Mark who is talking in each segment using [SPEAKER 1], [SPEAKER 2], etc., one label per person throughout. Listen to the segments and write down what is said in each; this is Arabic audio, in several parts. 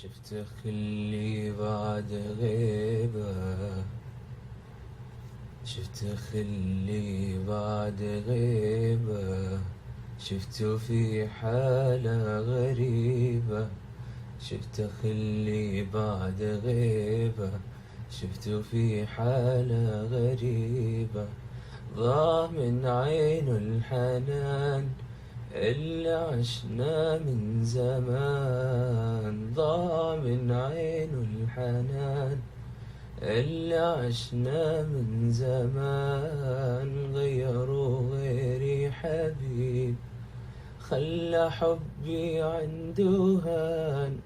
[SPEAKER 1] شفت خلي بعد غيبة، شفت خلي بعد غيبة، شفته في حالة غريبة. شفت خلي بعد غيبة، شفته في حالة غريبة. ضاع من عينه الحنان اللي عشنا من زمان. ضاع من عينه الحنان اللي عشنا من زمان. غيروا غيري حبيب، خلى حبي عنده هان.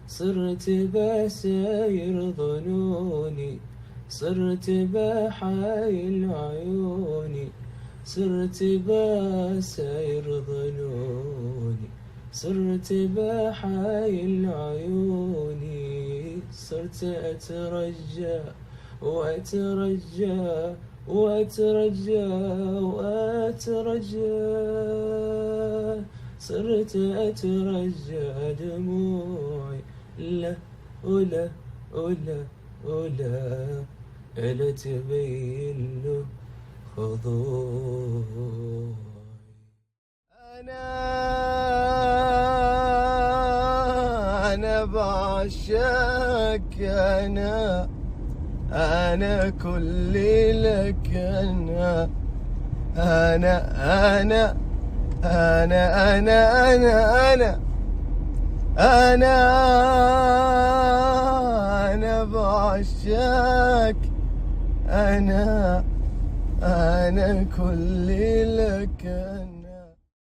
[SPEAKER 1] صرت بساير ظنوني، صرت بحايل عيوني. صرت بساير ظنوني، صرت بحايل عيوني. صرت أترجى وأترجى وأترجى وأترجى. صرت أترجى دموعي لا ولا ولا ولا ألا تبين له خضوعي. أنا بعشقك، أنا كلي لك. أنا أنا أنا أنا أنا أنا أنا أنا بعشقك. أنا كلي لك.